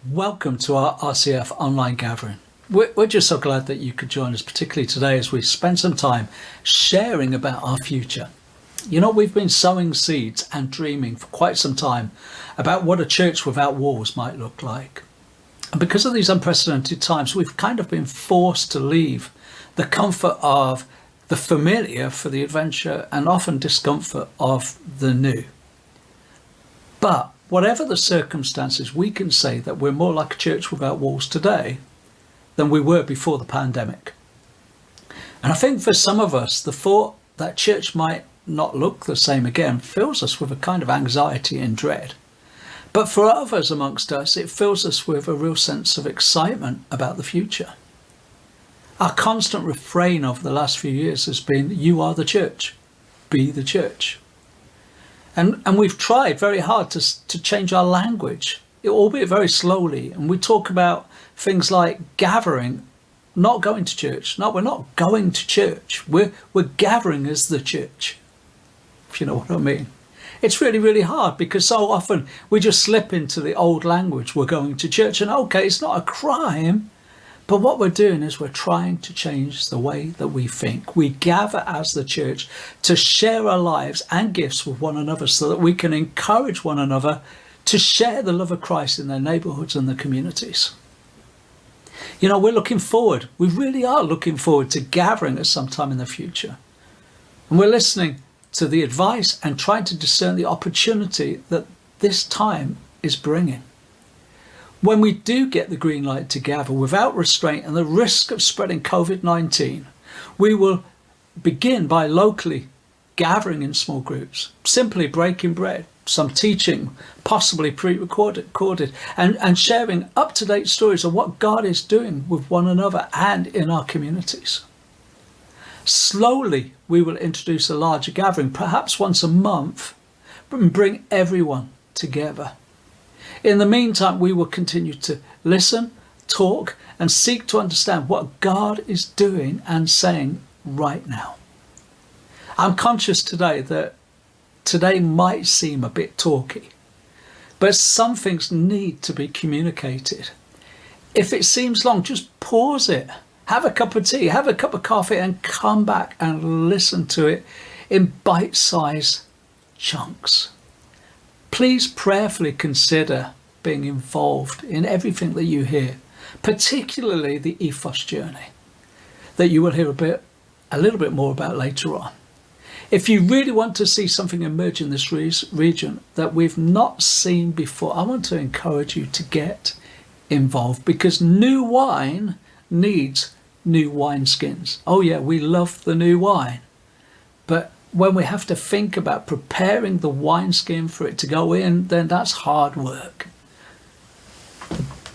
Welcome to our RCF online gathering. We're just so glad that you could join us, particularly today as we spend some time sharing about our future. You know, we've been sowing seeds and dreaming for quite some time about what a church without walls might look like. And because of these unprecedented times, we've kind of been forced to leave the comfort of the familiar for the adventure and often discomfort of the new. But whatever the circumstances, we can say that we're more like a church without walls today than we were before the pandemic. And I think for some of us, the thought that church might not look the same again fills us with a kind of anxiety and dread. But for others amongst us, it fills us with a real sense of excitement about the future. Our constant refrain over the last few years has been, you are the church, be the church. And we've tried very hard to change our language, albeit very slowly. And we talk about things like gathering, not going to church. No, we're not going to church. We're gathering as the church, if you know what I mean. It's really, really hard because so often we just slip into the old language. We're going to church, and okay, it's not a crime. But what we're doing is we're trying to change the way that we think. We gather as the church to share our lives and gifts with one another so that we can encourage one another to share the love of Christ in their neighbourhoods and their communities. You know, we're looking forward. We really are looking forward to gathering at some time in the future. And we're listening to the advice and trying to discern the opportunity that this time is bringing. When we do get the green light to gather without restraint and the risk of spreading COVID-19, we will begin by locally gathering in small groups, simply breaking bread, some teaching, possibly pre-recorded, and sharing up-to-date stories of what God is doing with one another and in our communities. Slowly, we will introduce a larger gathering, perhaps once a month, and bring everyone together. In the meantime, we will continue to listen, talk, and seek to understand what God is doing and saying right now. I'm conscious today that today might seem a bit talky, but some things need to be communicated. If it seems long, just pause it. Have a cup of tea, have a cup of coffee, and come back and listen to it in bite-sized chunks. Please prayerfully consider being involved in everything that you hear, particularly the Ethos journey, that you will hear a little bit more about later on. If you really want to see something emerge in this region that we've not seen before, I want to encourage you to get involved, because new wine needs new wineskins. Oh yeah, we love the new wine, but when we have to think about preparing the wineskin for it to go in, then that's hard work.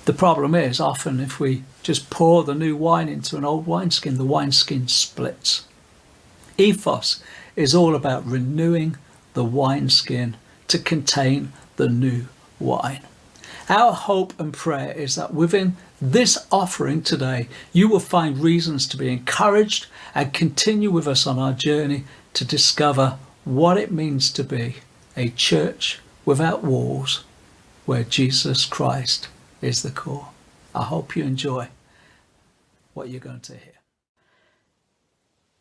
The problem is often if we just pour the new wine into an old wineskin, the wineskin splits. Ethos is all about renewing the wineskin to contain the new wine. Our hope and prayer is that within this offering today, you will find reasons to be encouraged and continue with us on our journey to discover what it means to be a church without walls, where Jesus Christ is the core. I hope you enjoy what you're going to hear.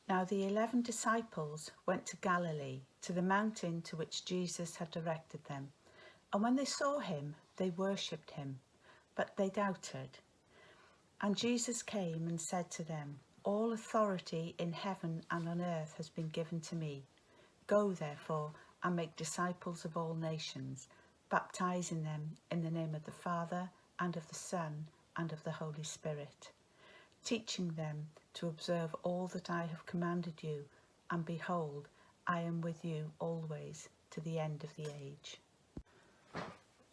Now the 11 disciples went to Galilee, to the mountain to which Jesus had directed them. And when they saw him, they worshipped him, but they doubted. And Jesus came and said to them, "All authority in heaven and on earth has been given to me. Go, therefore, and make disciples of all nations, baptizing them in the name of the Father, and of the Son, and of the Holy Spirit, teaching them to observe all that I have commanded you, and behold, I am with you always to the end of the age."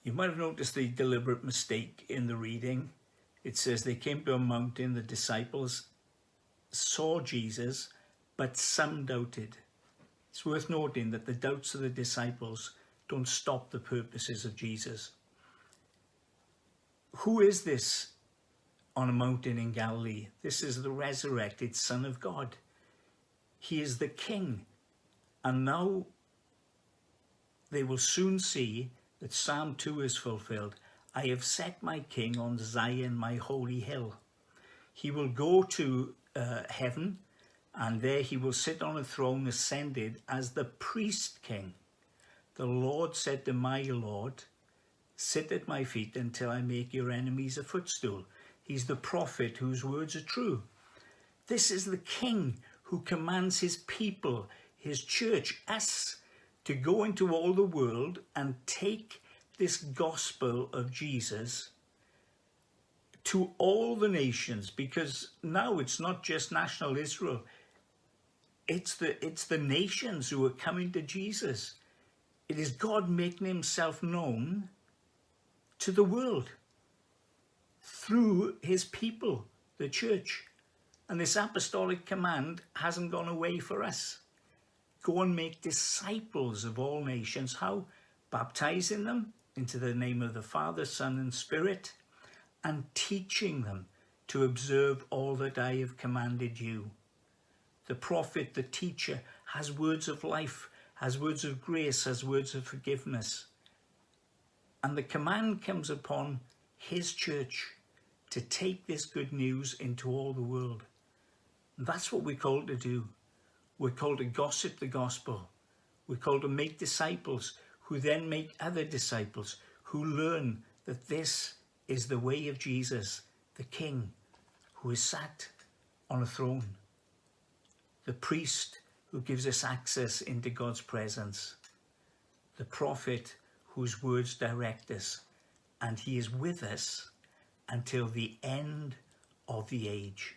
You might have noticed a deliberate mistake in the reading. It says they came to a mountain, the disciples saw Jesus, but some doubted. It's worth noting that the doubts of the disciples don't stop the purposes of Jesus. Who is this on a mountain in Galilee? This is the resurrected Son of God. He is the King. And now they will soon see that Psalm 2 is fulfilled. I have set my king on Zion, my holy hill. He will go to heaven, and there he will sit on a throne ascended as the priest king. The Lord said to my Lord, sit at my feet until I make your enemies a footstool. He's the prophet whose words are true. This is the king who commands his people, his church, us, to go into all the world and take this gospel of Jesus to all the nations, because now it's not just national Israel, it's the nations who are coming to Jesus. It is God making himself known to the world through his people, the church. And this apostolic command hasn't gone away for us. Go and make disciples of all nations. How? Baptizing them into the name of the Father, Son, and Spirit, and teaching them to observe all that I have commanded you. The prophet, the teacher, has words of life, has words of grace, has words of forgiveness. And the command comes upon his church to take this good news into all the world. And that's what we're called to do. We're called to gossip the gospel. We're called to make disciples who then make other disciples, who learn that this is the way of Jesus, the King, who is sat on a throne, the priest who gives us access into God's presence, the prophet whose words direct us, and he is with us until the end of the age.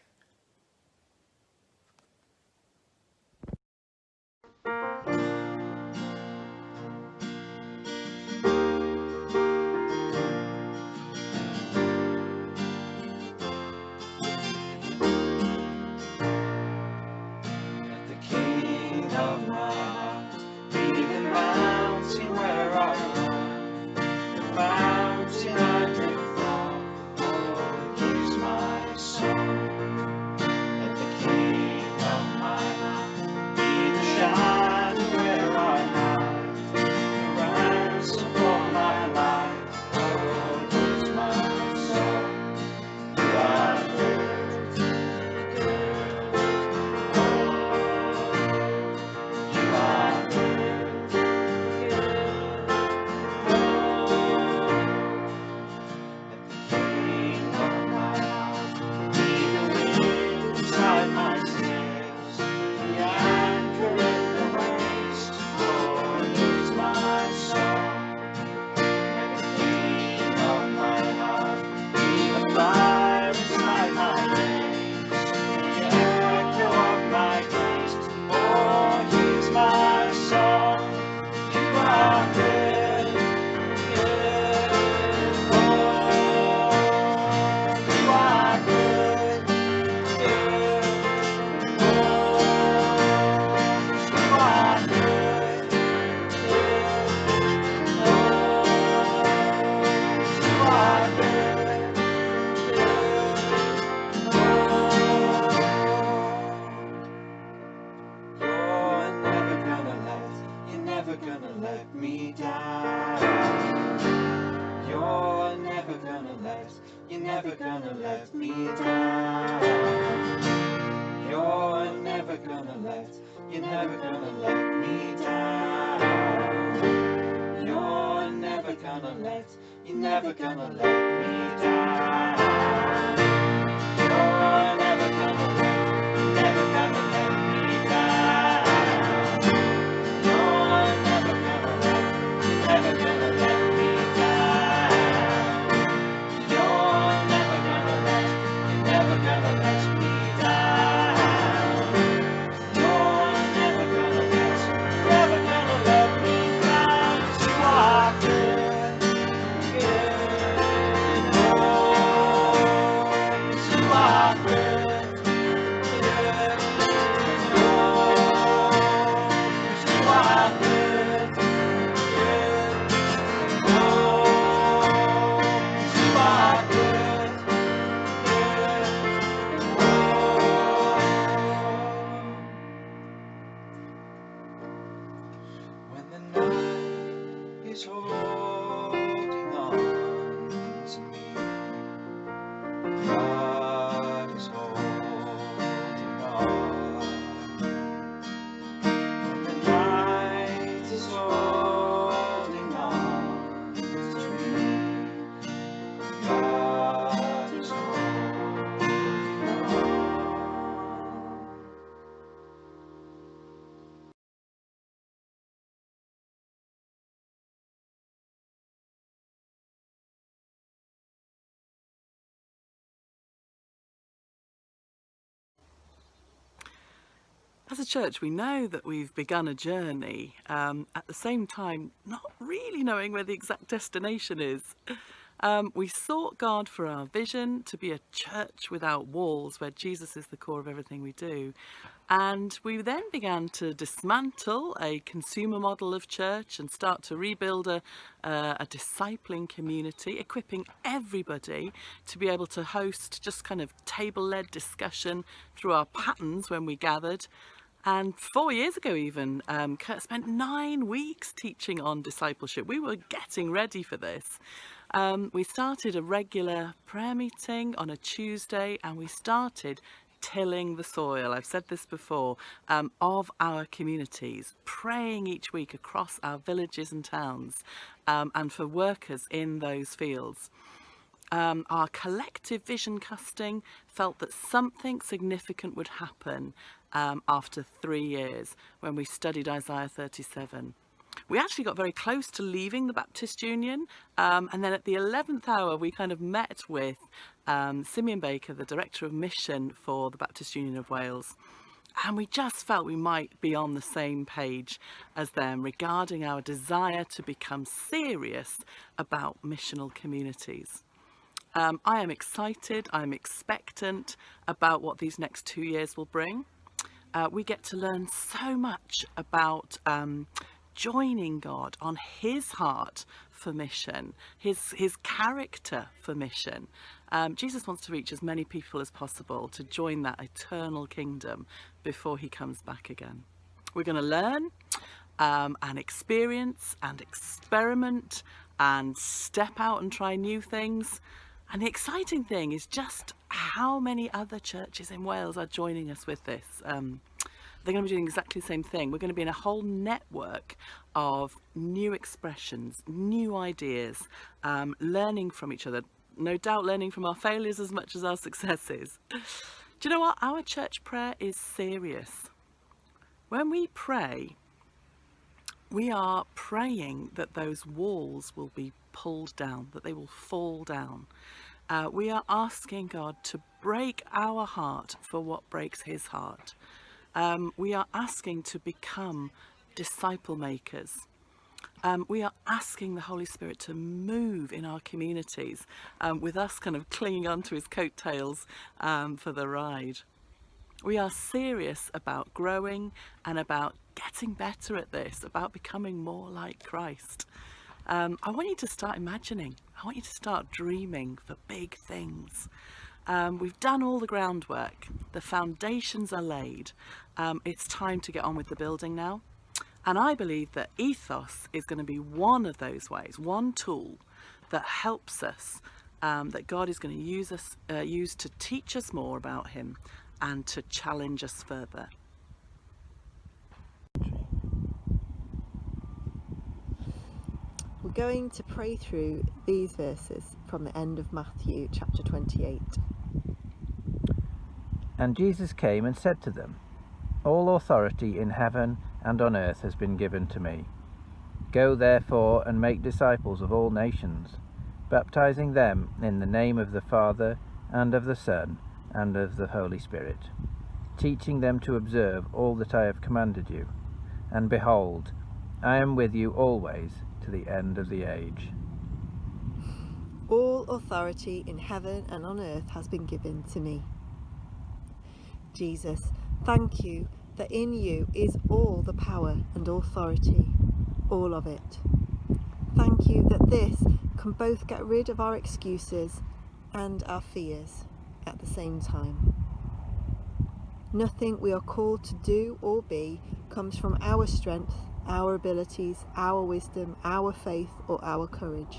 When the night is holding on as a church, we know that we've begun a journey, at the same time not really knowing where the exact destination is. We sought God for our vision to be a church without walls, where Jesus is the core of everything we do. And we then began to dismantle a consumer model of church and start to rebuild a discipling community, equipping everybody to be able to host just kind of table-led discussion through our patterns when we gathered. And 4 years ago even, Kurt spent 9 weeks teaching on discipleship. We were getting ready for this. We started a regular prayer meeting on a Tuesday, and we started tilling the soil, I've said this before, of our communities, praying each week across our villages and towns, and for workers in those fields. Our collective vision casting felt that something significant would happen after 3 years when we studied Isaiah 37. We actually got very close to leaving the Baptist Union, and then at the 11th hour we kind of met with Simeon Baker, the Director of Mission for the Baptist Union of Wales, and we just felt we might be on the same page as them regarding our desire to become serious about missional communities. I am excited, I'm expectant about what these next 2 years will bring. We get to learn so much about joining God on his heart for mission, his character for mission. Jesus wants to reach as many people as possible to join that eternal kingdom before he comes back again. We're going to learn and experience and experiment and step out and try new things. And the exciting thing is just how many other churches in Wales are joining us with this. They're going to be doing exactly the same thing. We're going to be in a whole network of new expressions, new ideas, learning from each other. No doubt learning from our failures as much as our successes. Do you know what? Our church prayer is serious. When we pray, we are praying that those walls will be pulled down, that they will fall down. We are asking God to break our heart for what breaks his heart. We are asking to become disciple makers. We are asking the Holy Spirit to move in our communities, with us kind of clinging onto his coattails for the ride. We are serious about growing and about getting better at this, about becoming more like Christ. I want you to start imagining. I want you to start dreaming for big things. We've done all the groundwork. The foundations are laid. It's time to get on with the building now. And I believe that Ethos is going to be one of those ways, one tool that helps us, that God is going to use to teach us more about him and to challenge us further. We're going to pray through these verses from the end of Matthew chapter 28. And Jesus came and said to them, All authority in heaven and on earth has been given to me. Go therefore and make disciples of all nations, baptizing them in the name of the Father and of the Son and of the Holy Spirit, teaching them to observe all that I have commanded you. And behold, I am with you always to the end of the age. All authority in heaven and on earth has been given to me. Jesus, thank you that in you is all the power and authority, all of it. Thank you that this can both get rid of our excuses and our fears at the same time. Nothing we are called to do or be comes from our strength, our abilities, our wisdom, our faith, or our courage.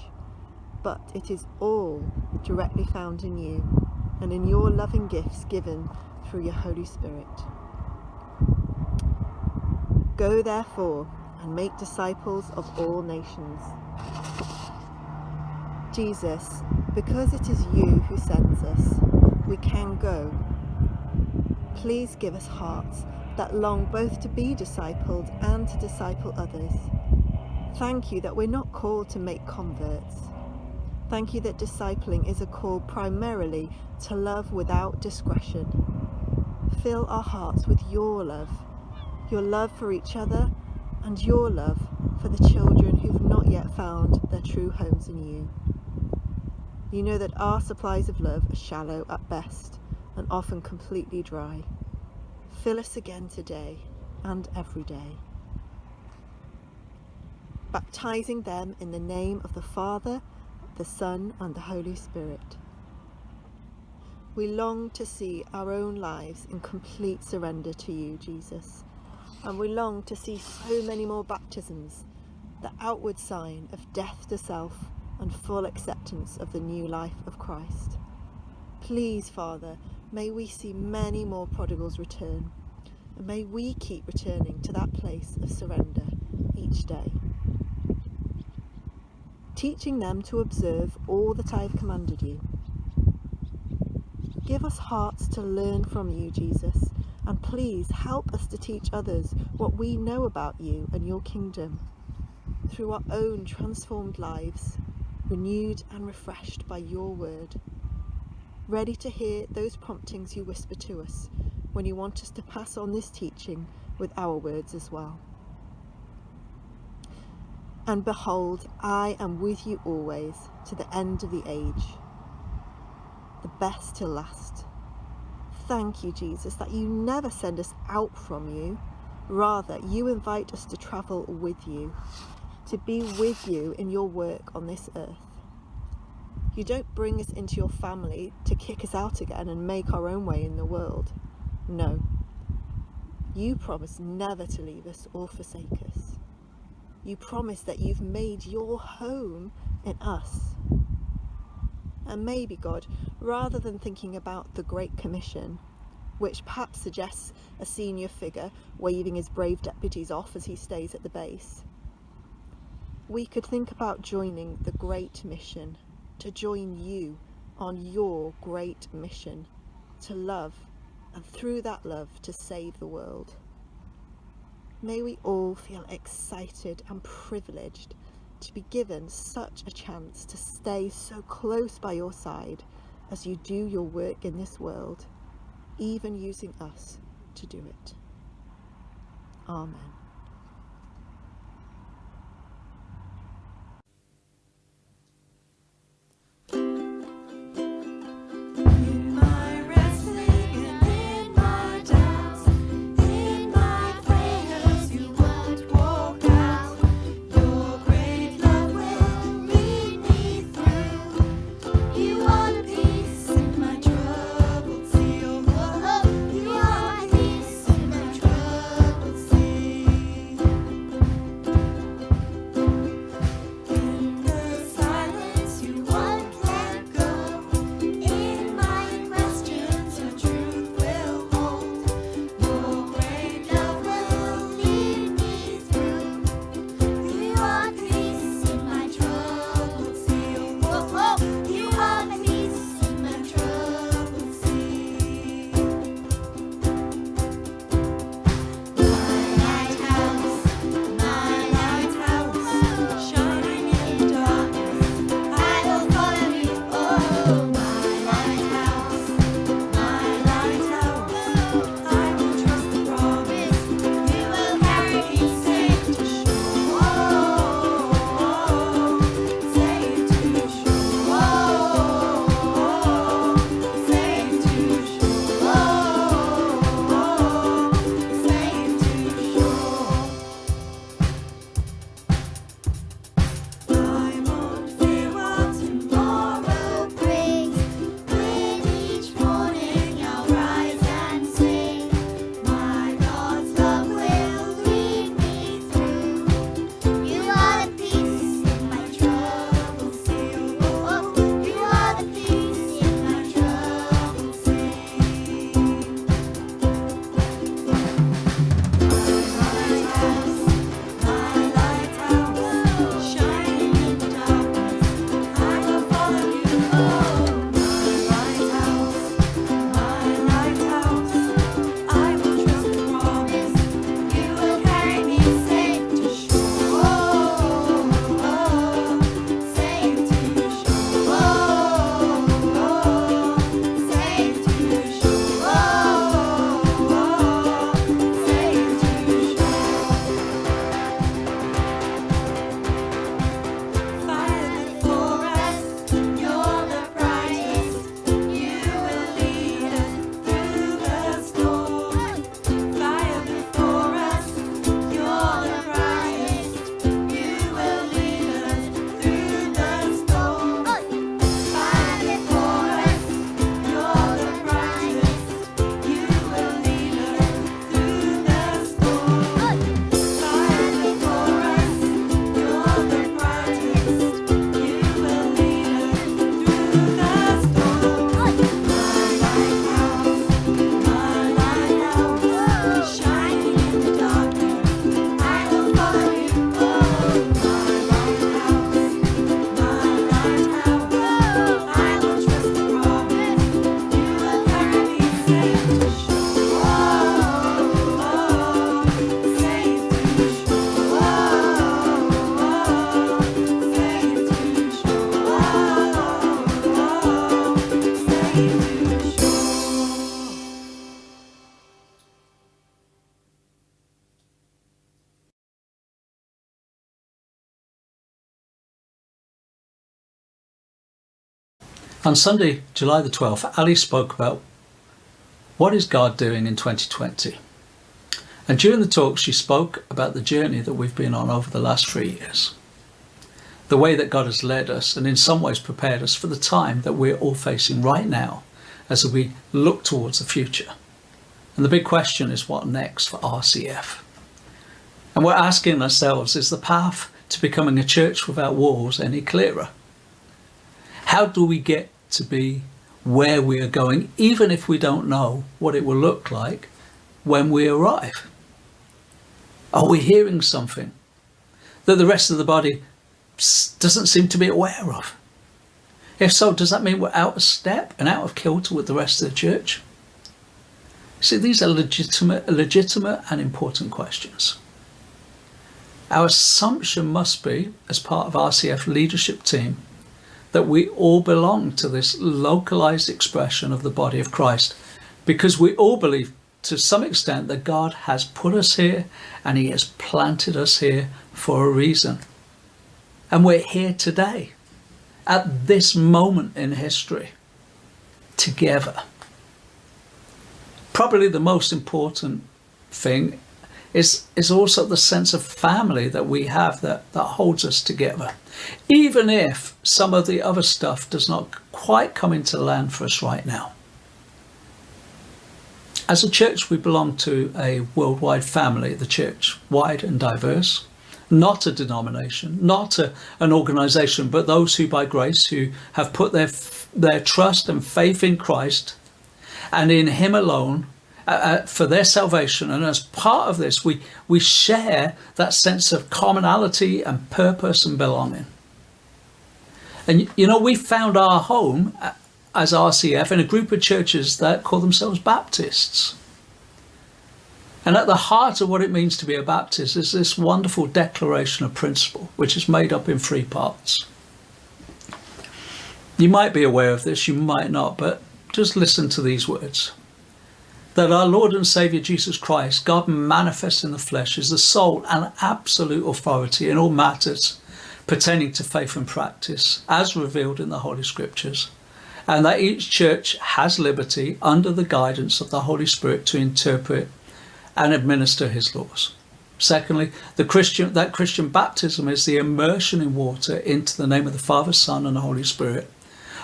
But it is all directly found in you and in your loving gifts given through your Holy Spirit. Go therefore and make disciples of all nations. Jesus, because it is you who sends us, we can go. Please give us hearts that long both to be discipled and to disciple others. Thank you that we're not called to make converts. Thank you that discipling is a call primarily to love without discretion. Fill our hearts with your love your love for each other, and your love for the children who've not yet found their true homes in you. You know that our supplies of love are shallow at best and often completely dry. Fill us again today and every day. Baptizing them in the name of the Father, the Son, and the Holy Spirit. We long to see our own lives in complete surrender to you, Jesus, and we long to see so many more baptisms, the outward sign of death to self and full acceptance of the new life of Christ. Please, Father, may we see many more prodigals return, and may we keep returning to that place of surrender each day. Teaching them to observe all that I have commanded you. Give us hearts to learn from you, Jesus, and please help us to teach others what we know about you and your kingdom through our own transformed lives, renewed and refreshed by your word, ready to hear those promptings you whisper to us when you want us to pass on this teaching with our words as well. And behold, I am with you always to the end of the age, the best till last. Thank you, Jesus, that you never send us out from you. Rather, you invite us to travel with you, to be with you in your work on this earth. You don't bring us into your family to kick us out again and make our own way in the world. No. You promise never to leave us or forsake us. You promise that you've made your home in us. And maybe, God, rather than thinking about the Great Commission, which perhaps suggests a senior figure waving his brave deputies off as he stays at the base, we could think about joining the Great Mission, to join you on your great mission, to love, and through that love to save the world. May we all feel excited and privileged to be given such a chance to stay so close by your side as you do your work in this world, even using us to do it. Amen. On Sunday, July the 12th, Ali spoke about what is God doing in 2020. And during the talk, she spoke about the journey that we've been on over the last 3 years. The way that God has led us and in some ways prepared us for the time that we're all facing right now as we look towards the future. And the big question is, what next for RCF? And we're asking ourselves, is the path to becoming a church without walls any clearer? How do we get to be where we are going, even if we don't know what it will look like when we arrive? Are we hearing something that the rest of the body doesn't seem to be aware of? If so, does that mean we're out of step and out of kilter with the rest of the church? See, these are legitimate and important questions. Our assumption must be, as part of RCF leadership team, that we all belong to this localized expression of the body of Christ, because we all believe to some extent that God has put us here and he has planted us here for a reason. And we're here today, at this moment in history, together. Probably the most important thing is also the sense of family that we have that holds us together. Even if some of the other stuff does not quite come into land for us right now. As a church, we belong to a worldwide family, the church, wide and diverse, not a denomination, not an organisation, but those who by grace, who have put their trust and faith in Christ and in him alone for their salvation. And as part of this, we share that sense of commonality and purpose and belonging. And we found our home as RCF in a group of churches that call themselves Baptists. And at the heart of what it means to be a Baptist is this wonderful declaration of principle, which is made up in 3 parts. You might be aware of this, you might not, but just listen to these words. That our Lord and Saviour Jesus Christ, God manifest in the flesh, is the sole and absolute authority in all matters pertaining to faith and practice, as revealed in the Holy Scriptures, and that each church has liberty under the guidance of the Holy Spirit to interpret and administer his laws. Secondly, that Christian baptism is the immersion in water into the name of the Father, Son and the Holy Spirit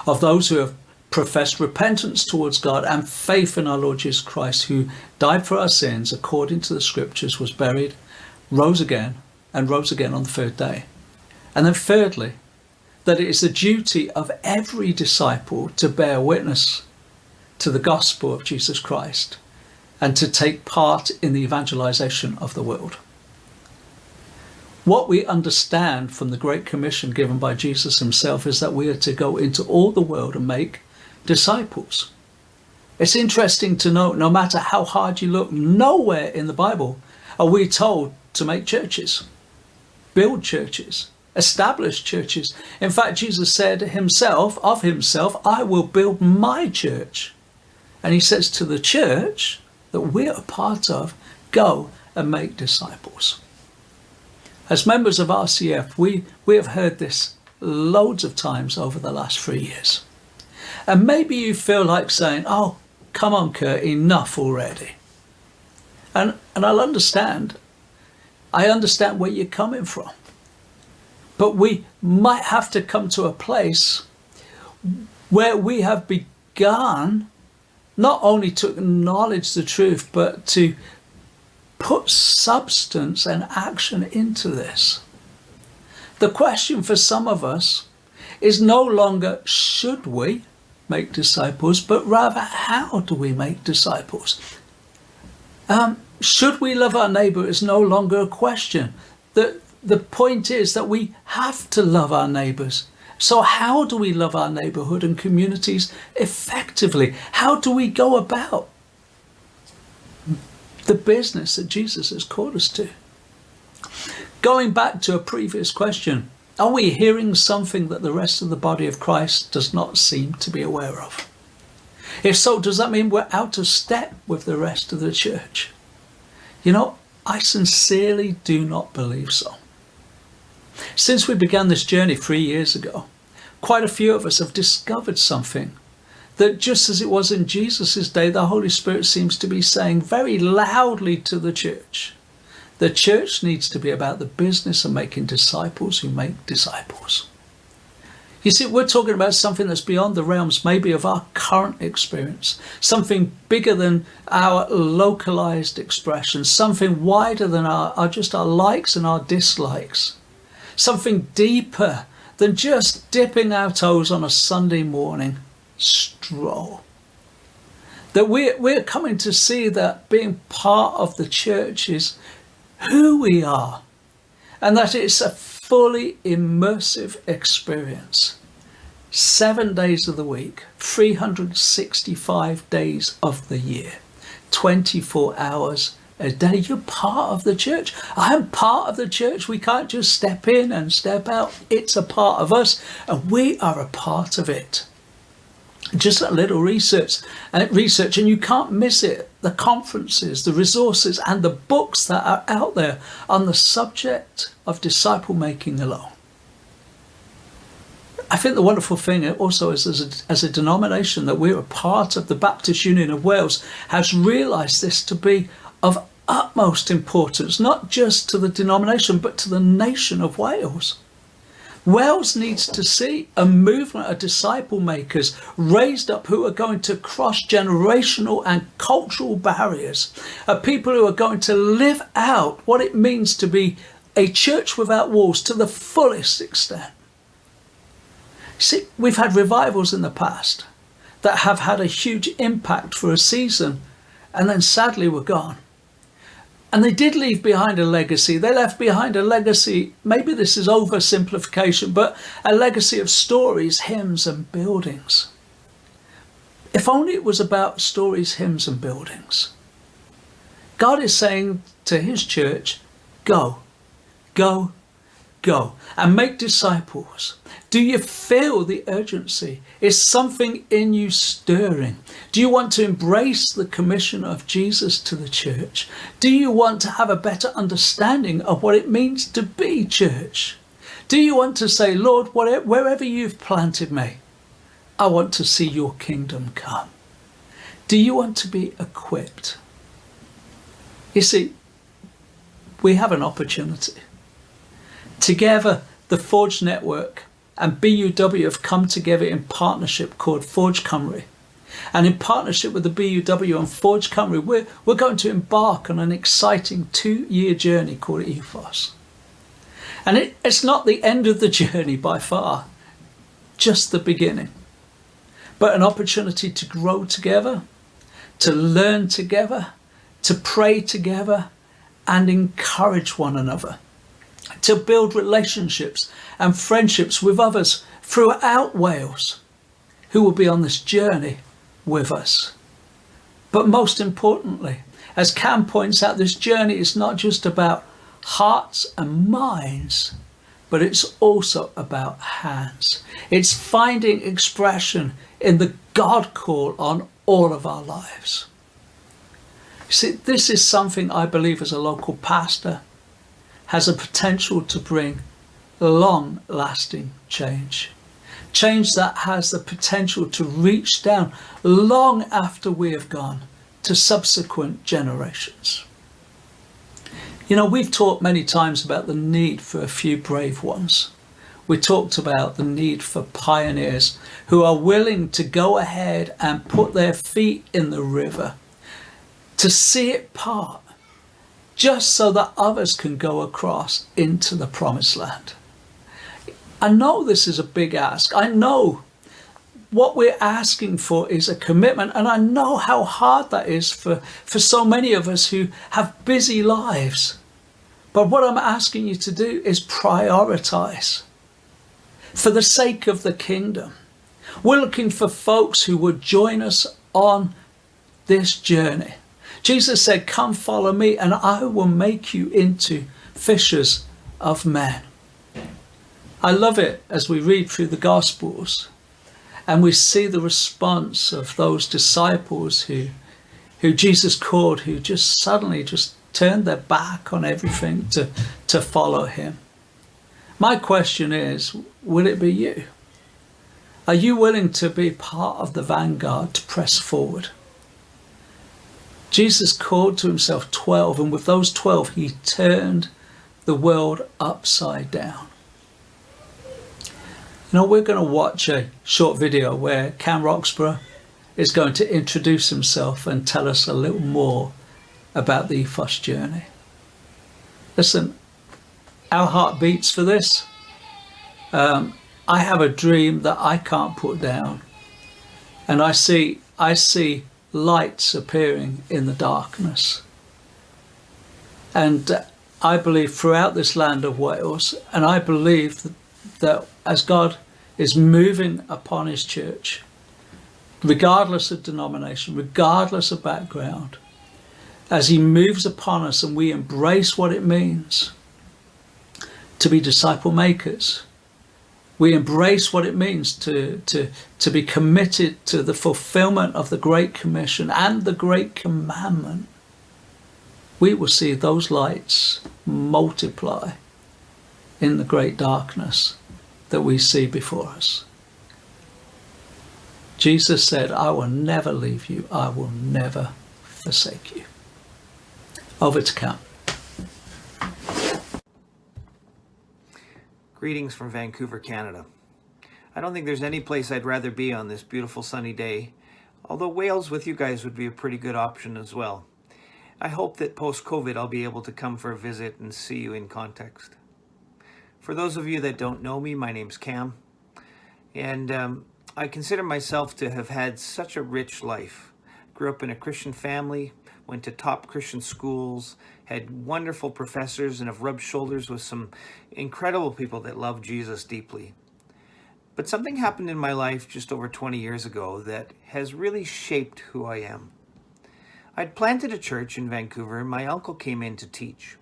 of those who have professed repentance towards God and faith in our Lord Jesus Christ, who died for our sins according to the Scriptures, was buried, rose again on the 3rd day. And then thirdly, that it is the duty of every disciple to bear witness to the gospel of Jesus Christ and to take part in the evangelization of the world. What we understand from the Great Commission given by Jesus himself is that we are to go into all the world and make disciples. It's interesting to note, no matter how hard you look, nowhere in the Bible are we told to make churches, build churches, establish churches. In fact, Jesus said of himself, I will build my church. And he says to the church that we're a part of, go and make disciples. As members of RCF, we have heard this loads of times over the last 3 years. And maybe you feel like saying, oh, come on, Kurt, enough already. And I'll understand. I understand where you're coming from. But we might have to come to a place where we have begun not only to acknowledge the truth, but to put substance and action into this. The question for some of us is no longer should we make disciples, but rather how do we make disciples? Should we love our neighbour is no longer a question. The point is that we have to love our neighbours. So how do we love our neighbourhood and communities effectively? How do we go about the business that Jesus has called us to? Going back to a previous question, are we hearing something that the rest of the body of Christ does not seem to be aware of? If so, does that mean we're out of step with the rest of the church? I sincerely do not believe so. Since we began this journey 3 years ago, quite a few of us have discovered something that, just as it was in Jesus' day, the Holy Spirit seems to be saying very loudly to the church. The church needs to be about the business of making disciples who make disciples. You see, we're talking about something that's beyond the realms maybe of our current experience, something bigger than our localized expressions, something wider than our likes and our dislikes, something deeper than just dipping our toes on a Sunday morning stroll. That we're coming to see that being part of the church is who we are, and that it's a fully immersive experience. 7 days of the week, 365 days of the year, 24 hours a day. You're part of the church. I'm part of the church. We can't just step in and step out. It's a part of us, and we are a part of it. Just a little research, and you can't miss it. The conferences, the resources, and the books that are out there on the subject of disciple making alone. I think the wonderful thing also is, as a denomination, that we're a part of the Baptist Union of Wales, has realised this to be of utmost importance, not just to the denomination, but to the nation of Wales. Wales needs to see a movement of disciple makers raised up who are going to cross generational and cultural barriers, of people who are going to live out what it means to be a church without walls to the fullest extent. See, we've had revivals in the past that have had a huge impact for a season and then sadly were gone. And they did leave behind a legacy. They left behind a legacy, maybe this is oversimplification, but a legacy of stories, hymns and buildings. If only it was about stories, hymns and buildings. God is saying to his church, go, go, go and make disciples. Do you feel the urgency? Is something in you stirring? Do you want to embrace the commission of Jesus to the church? Do you want to have a better understanding of what it means to be church? Do you want to say, Lord, wherever you've planted me, I want to see your kingdom come? Do you want to be equipped? You see, we have an opportunity. Together, the Forge Network and BUW have come together in partnership called Forge Cymru. And in partnership with the BUW and Forge Cymru, we're going to embark on an exciting 2-year journey called Ethos. And it's not the end of the journey by far, just the beginning. But an opportunity to grow together, to learn together, to pray together, and encourage one another. To build relationships and friendships with others throughout Wales who will be on this journey with us. But most importantly, as Cam points out, this journey is not just about hearts and minds, but it's also about hands. It's finding expression in the God call on all of our lives. See, this is something I believe as a local pastor has a potential to bring long-lasting change. Change that has the potential to reach down long after we have gone to subsequent generations. You know, we've talked many times about the need for a few brave ones. We talked about the need for pioneers who are willing to go ahead and put their feet in the river, to see it part, just so that others can go across into the promised land. I know this is a big ask. I know what we're asking for is a commitment, and I know how hard that is for so many of us who have busy lives. But what I'm asking you to do is prioritize for the sake of the kingdom. We're looking for folks who would join us on this journey. Jesus said, come follow me and I will make you into fishers of men. I love it as we read through the Gospels and we see the response of those disciples who Jesus called, who just suddenly just turned their back on everything to follow him. My question is, will it be you? Are you willing to be part of the vanguard to press forward? Jesus called to himself 12, and with those 12, he turned the world upside down. You know, we're going to watch a short video where Cam Roxburgh is going to introduce himself and tell us a little more about the Ethos journey. Listen, our heart beats for this. I have a dream that I can't put down, and I see lights appearing in the darkness. And I believe throughout this land of Wales, and I believe that as God is moving upon his church, regardless of denomination, regardless of background, as he moves upon us and we embrace what it means to be disciple makers, we embrace what it means to be committed to the fulfillment of the Great Commission and the Great Commandment, we will see those lights multiply in the great darkness that we see before us. Jesus said, I will never leave you. I will never forsake you. Over to Cam. Greetings from Vancouver, Canada. I don't think there's any place I'd rather be on this beautiful sunny day, although Wales with you guys would be a pretty good option as well. I hope that post-COVID I'll be able to come for a visit and see you in context. For those of you that don't know me, my name's Cam, and I consider myself to have had such a rich life. Grew up in a Christian family, went to top Christian schools, had wonderful professors, and have rubbed shoulders with some incredible people that love Jesus deeply. But something happened in my life just over 20 years ago that has really shaped who I am. I'd planted a church in Vancouver, and my uncle came in to teach.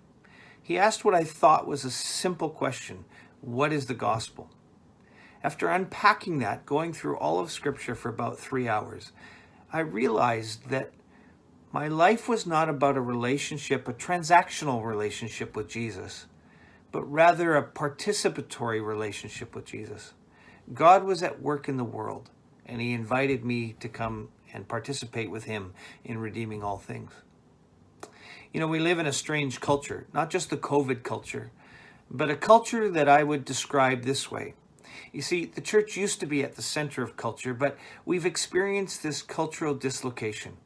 He asked what I thought was a simple question: what is the gospel? After unpacking that, going through all of Scripture for about 3 hours, I realized that my life was not about a relationship, a transactional relationship with Jesus, but rather a participatory relationship with Jesus. God was at work in the world, and he invited me to come and participate with him in redeeming all things. You know, we live in a strange culture, not just the COVID culture, but a culture that I would describe this way. You see, the church used to be at the center of culture, but we've experienced this cultural dislocation,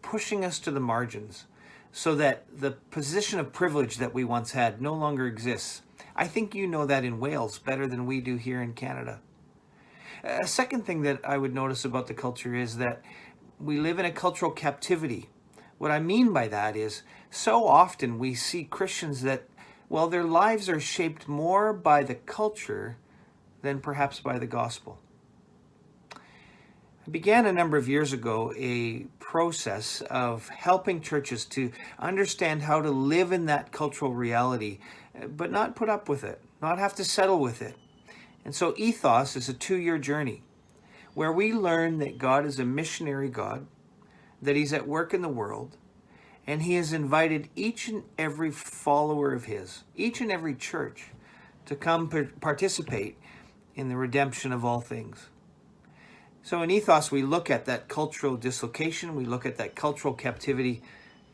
pushing us to the margins so that the position of privilege that we once had no longer exists. I think you know that in Wales better than we do here in Canada. A second thing that I would notice about the culture is that we live in a cultural captivity. What I mean by that is, so often we see Christians that, well, their lives are shaped more by the culture than perhaps by the gospel. I began a number of years ago a process of helping churches to understand how to live in that cultural reality, but not put up with it, not have to settle with it. And so Ethos is a 2-year journey where we learn that God is a missionary God, that he's at work in the world, and he has invited each and every follower of his, each and every church, to come participate in the redemption of all things. So in Ethos, we look at that cultural dislocation, we look at that cultural captivity,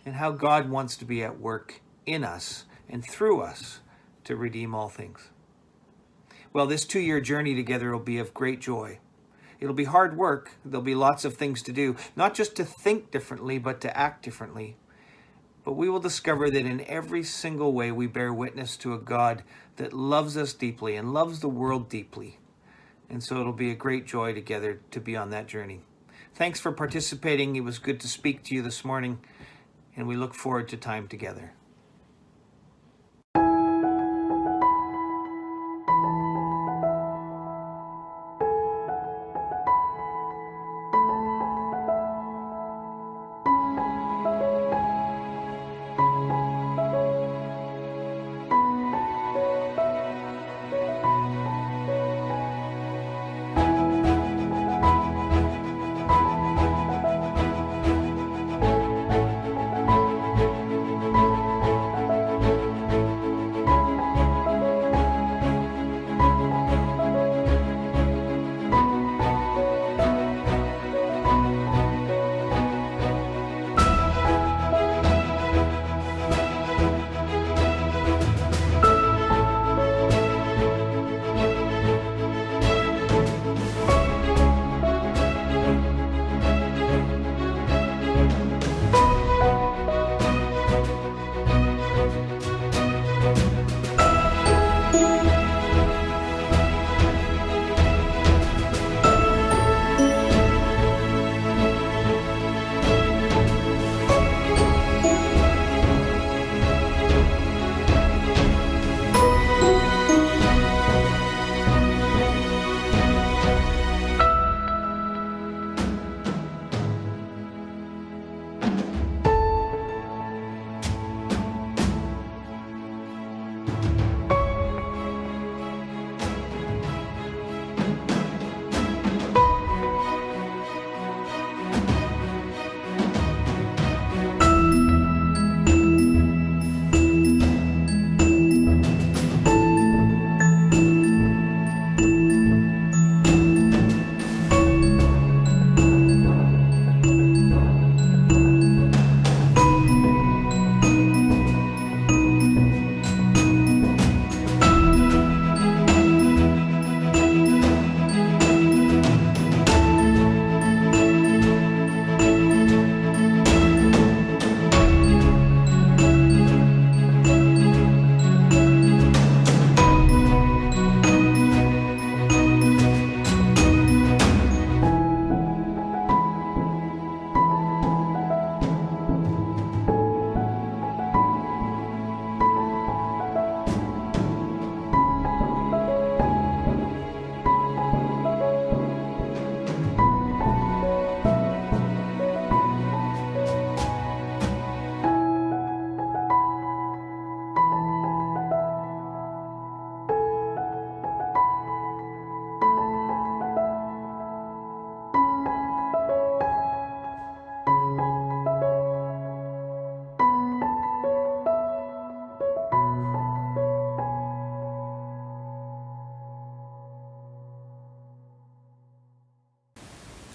and how God wants to be at work in us and through us to redeem all things. Well, this 2-year journey together will be of great joy. It'll be hard work. There'll be lots of things to do, not just to think differently, but to act differently. But we will discover that in every single way we bear witness to a God that loves us deeply and loves the world deeply. And so it'll be a great joy together to be on that journey. Thanks for participating. It was good to speak to you this morning, and we look forward to time together.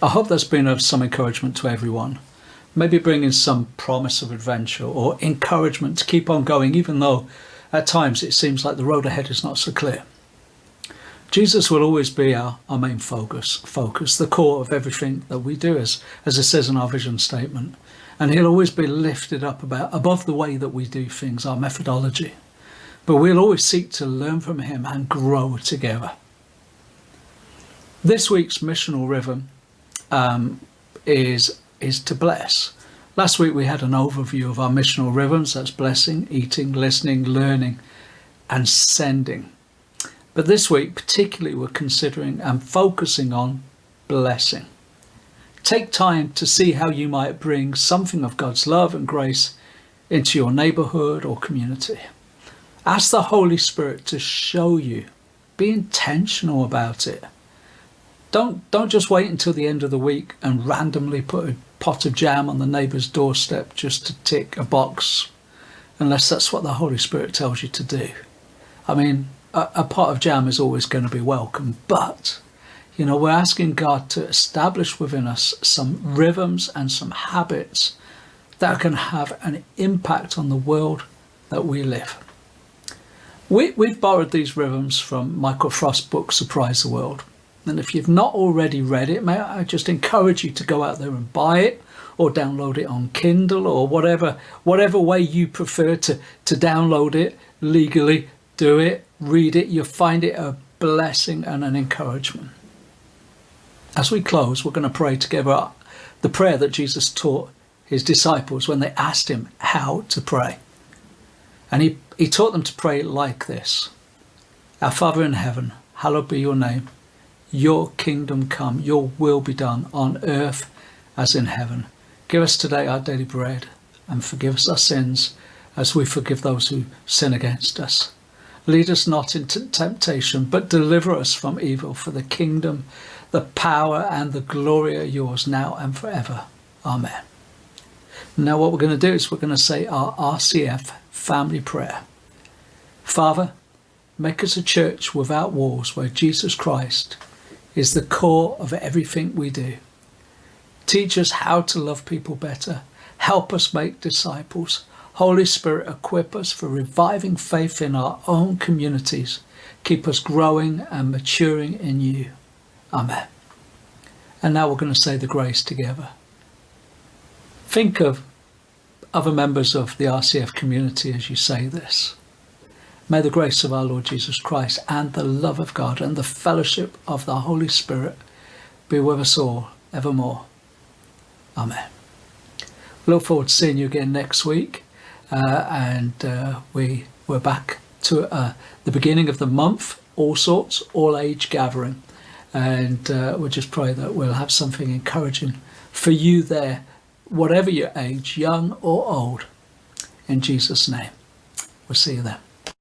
I hope that's been of some encouragement to everyone, maybe bringing some promise of adventure or encouragement to keep on going, even though at times it seems like the road ahead is not so clear. Jesus will always be our main focus, the core of everything that we do, as it says in our vision statement. And he'll always be lifted up above the way that we do things, our methodology. But we'll always seek to learn from him and grow together. This week's missional rhythm is to bless. Last week we had an overview of our missional rhythms. That's blessing, eating, listening, learning, and sending. But this week particularly we're considering and focusing on blessing. Take time to see how you might bring something of God's love and grace into your neighborhood or community. Ask the Holy Spirit to show you. Be intentional about it. Don't just wait until the end of the week and randomly put a pot of jam on the neighbour's doorstep just to tick a box, unless that's what the Holy Spirit tells you to do. I mean, a pot of jam is always going to be welcome, but we're asking God to establish within us some rhythms and some habits that can have an impact on the world that we live. We've borrowed these rhythms from Michael Frost's book, Surprise the World. And if you've not already read it, may I just encourage you to go out there and buy it or download it on Kindle or whatever way you prefer to download it legally. Do it, read it. You'll find it a blessing and an encouragement. As we close, we're going to pray together the prayer that Jesus taught his disciples when they asked him how to pray. And he taught them to pray like this. Our Father in heaven, hallowed be your name. Your kingdom come, your will be done on earth as in heaven. Give us today our daily bread and forgive us our sins as we forgive those who sin against us. Lead us not into temptation, but deliver us from evil. For the kingdom, the power and the glory are yours now and forever. Amen. Now what we're going to do is we're going to say our RCF family prayer. Father, make us a church without walls where Jesus Christ is the core of everything we do. Teach us how to love people better. Help us make disciples. Holy Spirit, equip us for reviving faith in our own communities. Keep us growing and maturing in you. Amen. And now we're going to say the grace together. Think of other members of the RCF community as you say this. May the grace of our Lord Jesus Christ and the love of God and the fellowship of the Holy Spirit be with us all evermore. Amen. Look forward to seeing you again next week. We're back to the beginning of the month, all age gathering. And we'll just pray that we'll have something encouraging for you there, whatever your age, young or old. In Jesus' name, we'll see you then.